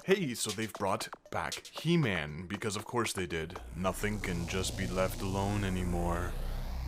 Hey, so they've brought back He-Man, because of course they did. Nothing can just be left alone anymore.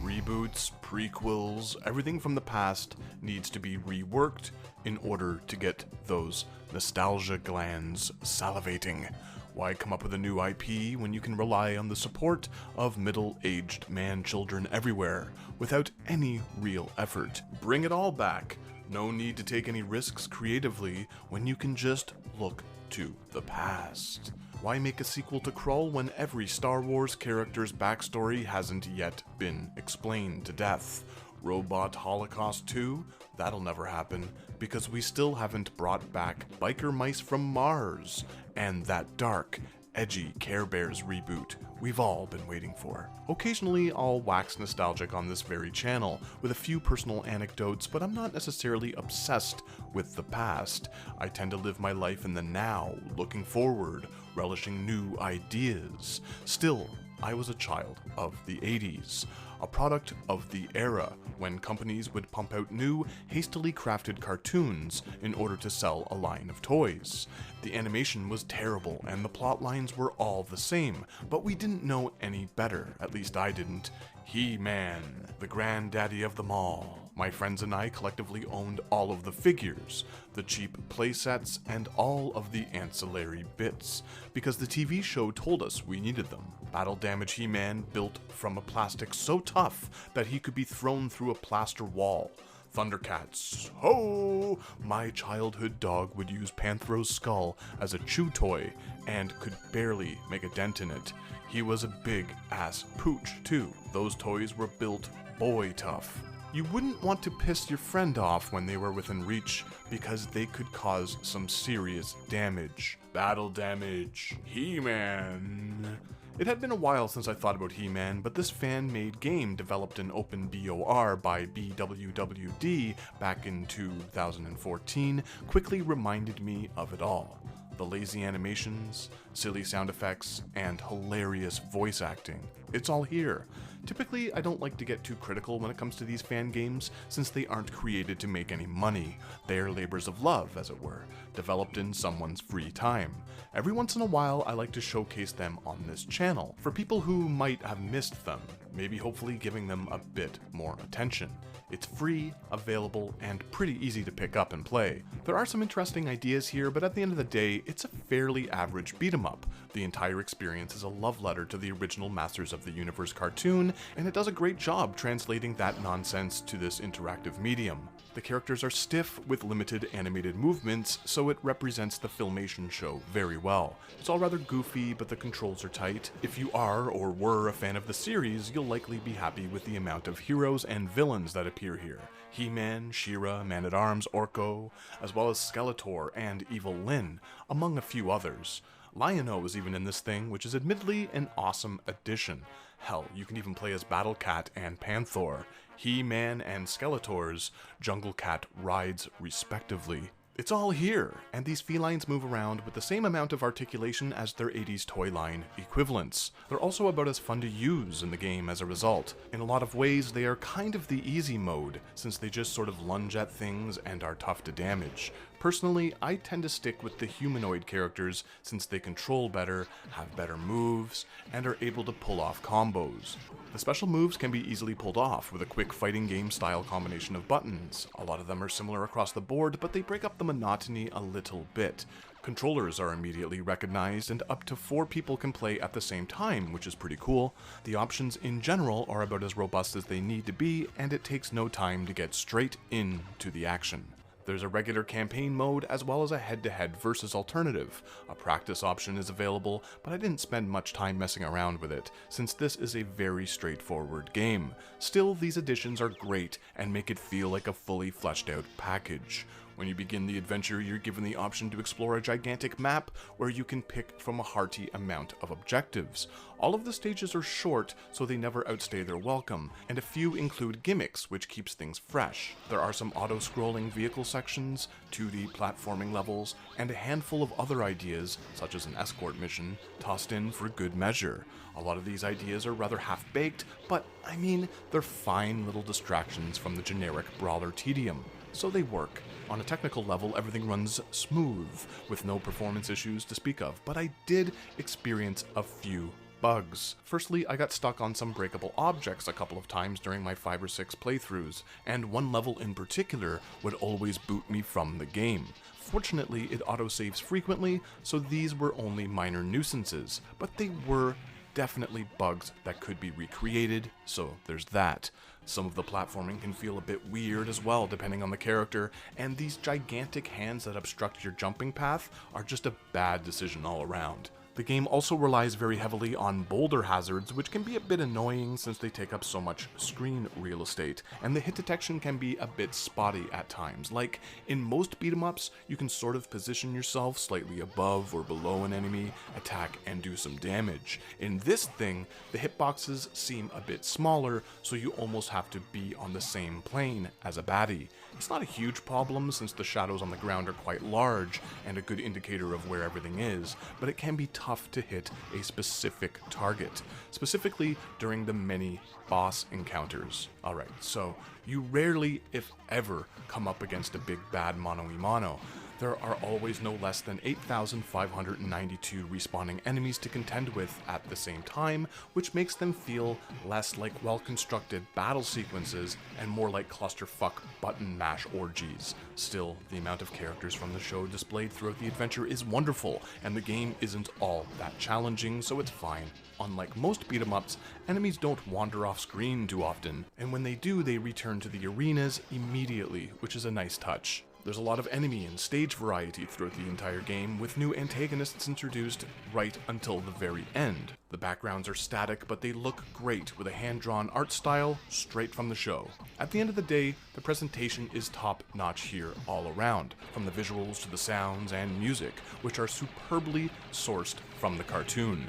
Reboots, prequels, everything from the past needs to be reworked in order to get those nostalgia glands salivating. Why come up with a new IP when you can rely on the support of middle-aged man-children everywhere without any real effort? Bring it all back. No need to take any risks creatively when you can just look to the past. Why make a sequel to Krull when every Star Wars character's backstory hasn't yet been explained to death? Robot Holocaust 2? That'll never happen, because we still haven't brought back Biker Mice from Mars, and that dark, edgy Care Bears reboot we've all been waiting for. Occasionally, I'll wax nostalgic on this very channel with a few personal anecdotes, but I'm not necessarily obsessed with the past. I tend to live my life in the now, looking forward, relishing new ideas. Still, I was a child of the 80s, a product of the era when companies would pump out new, hastily crafted cartoons in order to sell a line of toys. The animation was terrible and the plot lines were all the same, but we didn't know any better, at least I didn't. He-Man, the granddaddy of them all. My friends and I collectively owned all of the figures, the cheap playsets, and all of the ancillary bits, because the TV show told us we needed them. Battle Damage He-Man built from a plastic so tough that he could be thrown through a plaster wall. Thundercats, ho! My childhood dog would use Panthro's skull as a chew toy and could barely make a dent in it. He was a big-ass pooch, too. Those toys were built boy tough. You wouldn't want to piss your friend off when they were within reach, because they could cause some serious damage. Battle Damage He-Man. It had been a while since I thought about He-Man, but this fan-made game developed in OpenBOR by BWWD back in 2014 quickly reminded me of it all. The lazy animations, silly sound effects, and hilarious voice acting. It's all here. Typically, I don't like to get too critical when it comes to these fan games, since they aren't created to make any money. They're labors of love, as it were, developed in someone's free time. Every once in a while, I like to showcase them on this channel, for people who might have missed them, maybe hopefully giving them a bit more attention. It's free, available, and pretty easy to pick up and play. There are some interesting ideas here, but at the end of the day, it's a fairly average beat-em-up. The entire experience is a love letter to the original Masters of the Universe cartoon, and it does a great job translating that nonsense to this interactive medium. The characters are stiff with limited animated movements, so it represents the Filmation show very well. It's all rather goofy, but the controls are tight. If you are or were a fan of the series, you'll likely be happy with the amount of heroes and villains that appear here. He-Man, She-Ra, Man-at-Arms, Orko, as well as Skeletor and Evil Lyn, among a few others. Lion-O is even in this thing, which is admittedly an awesome addition. Hell, you can even play as Battle Cat and Panthor, He-Man and Skeletor's Jungle Cat rides respectively. It's all here, and these felines move around with the same amount of articulation as their 80s toy line equivalents. They're also about as fun to use in the game as a result. In a lot of ways, they are kind of the easy mode, since they just sort of lunge at things and are tough to damage. Personally, I tend to stick with the humanoid characters since they control better, have better moves, and are able to pull off combos. The special moves can be easily pulled off with a quick fighting game style combination of buttons. A lot of them are similar across the board, but they break up the monotony a little bit. Controllers are immediately recognized, and up to 4 people can play at the same time, which is pretty cool. The options in general are about as robust as they need to be, and it takes no time to get straight into the action. There's a regular campaign mode as well as a head-to-head versus alternative. A practice option is available, but I didn't spend much time messing around with it, since this is a very straightforward game. Still, these additions are great and make it feel like a fully fleshed out package. When you begin the adventure, you're given the option to explore a gigantic map where you can pick from a hearty amount of objectives. All of the stages are short, so they never outstay their welcome, and a few include gimmicks, which keeps things fresh. There are some auto-scrolling vehicle sections, 2D platforming levels, and a handful of other ideas, such as an escort mission, tossed in for good measure. A lot of these ideas are rather half-baked, but I mean, they're fine little distractions from the generic brawler tedium, so they work. On a technical level, everything runs smooth, with no performance issues to speak of, but I did experience a few bugs. Firstly, I got stuck on some breakable objects a couple of times during my 5 or 6 playthroughs, and one level in particular would always boot me from the game. Fortunately, it autosaves frequently, so these were only minor nuisances, but they were definitely bugs that could be recreated, so there's that. Some of the platforming can feel a bit weird as well, depending on the character, and these gigantic hands that obstruct your jumping path are just a bad decision all around. The game also relies very heavily on boulder hazards, which can be a bit annoying since they take up so much screen real estate, and the hit detection can be a bit spotty at times. Like, in most beat-em-ups, you can sort of position yourself slightly above or below an enemy, attack, and do some damage. In this thing, the hitboxes seem a bit smaller, so you almost have to be on the same plane as a baddie. It's not a huge problem since the shadows on the ground are quite large and a good indicator of where everything is, but it can be tough to hit a specific target, specifically during the many boss encounters. Alright, so you rarely, if ever, come up against a big bad mono-y-mono. There are always no less than 8,592 respawning enemies to contend with at the same time, which makes them feel less like well-constructed battle sequences and more like clusterfuck button mash orgies. Still, the amount of characters from the show displayed throughout the adventure is wonderful, and the game isn't all that challenging, so it's fine. Unlike most beat-em-ups, enemies don't wander off screen too often, and when they do, they return to the arenas immediately, which is a nice touch. There's a lot of enemy and stage variety throughout the entire game, with new antagonists introduced right until the very end. The backgrounds are static, but they look great with a hand-drawn art style straight from the show. At the end of the day, the presentation is top-notch here all around, from the visuals to the sounds and music, which are superbly sourced from the cartoon.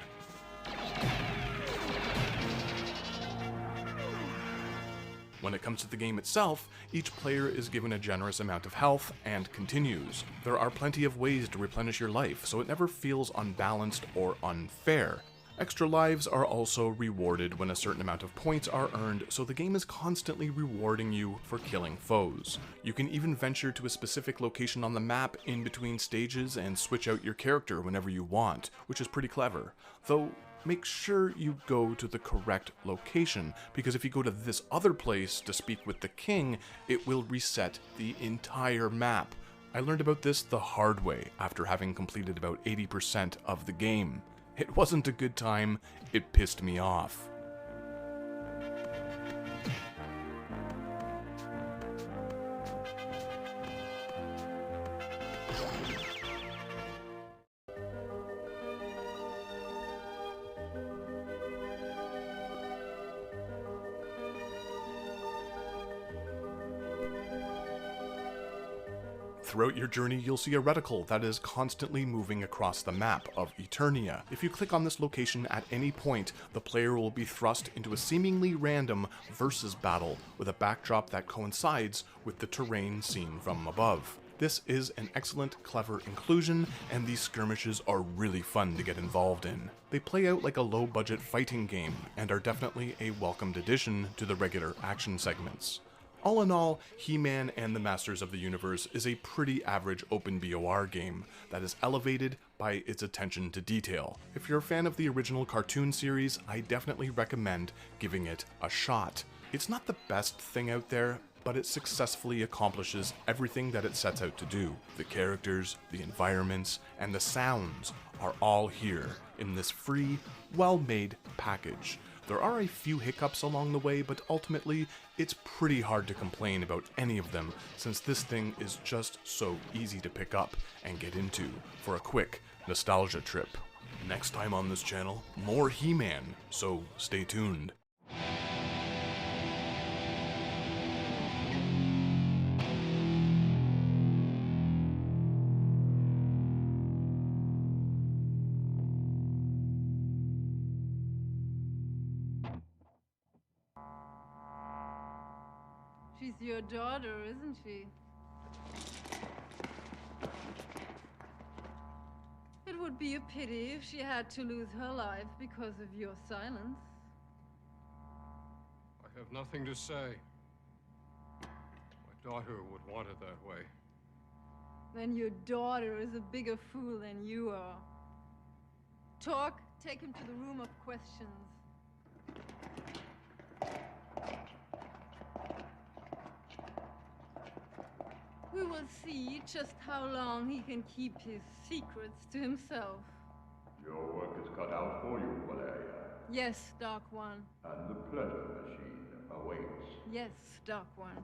When it comes to the game itself, each player is given a generous amount of health and continues. There are plenty of ways to replenish your life, so it never feels unbalanced or unfair. Extra lives are also rewarded when a certain amount of points are earned, so the game is constantly rewarding you for killing foes. You can even venture to a specific location on the map in between stages and switch out your character whenever you want, which is pretty clever. Though, make sure you go to the correct location, because if you go to this other place to speak with the king, it will reset the entire map. I learned about this the hard way after having completed about 80% of the game. It wasn't a good time, it pissed me off. Throughout your journey, you'll see a reticle that is constantly moving across the map of Eternia. If you click on this location at any point, the player will be thrust into a seemingly random versus battle with a backdrop that coincides with the terrain seen from above. This is an excellent, clever inclusion, and these skirmishes are really fun to get involved in. They play out like a low-budget fighting game, and are definitely a welcomed addition to the regular action segments. All in all, He-Man and the Masters of the Universe is a pretty average open BOR game that is elevated by its attention to detail. If you're a fan of the original cartoon series, I definitely recommend giving it a shot. It's not the best thing out there, but it successfully accomplishes everything that it sets out to do. The characters, the environments, and the sounds are all here in this free, well-made package. There are a few hiccups along the way, but ultimately, it's pretty hard to complain about any of them, since this thing is just so easy to pick up and get into for a quick nostalgia trip. Next time on this channel, more He-Man, so stay tuned. She's your daughter, isn't she? It would be a pity if she had to lose her life because of your silence. I have nothing to say. My daughter would want it that way. then your daughter is a bigger fool than you are. Talk, take him to the room of questions. We will see just how long he can keep his secrets to himself. Your work is cut out for you, Valeria. Yes, Dark One. And the pleasure machine awaits. Yes, Dark One.